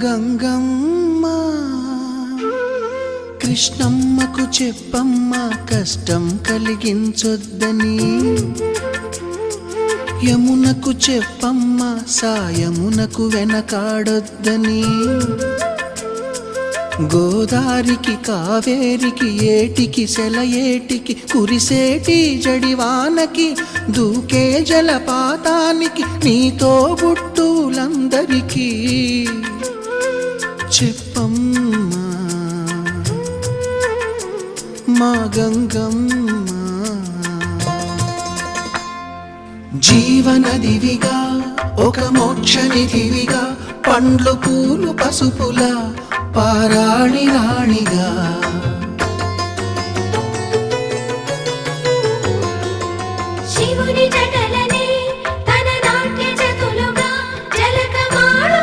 గంగమ్మ కృష్ణమ్మకు చెప్పమ్మ కష్టం కలిగించొద్దని, యమునకు చెప్పమ్మ సాయమునకు వెనకాడొద్దని, గోదారికి కావేరికి ఏటికి సెలయేటికి కురిసేటి జడివానకి దూకే జలపాతానికి నీతో బుట్టులందరికీ చెప్పమ్మా మా గంగమ్మ. జీవనదివిగా ఒక మోక్షనిధివిగా పండ్లు పూలు పసుపుల పారాణి రాణిగా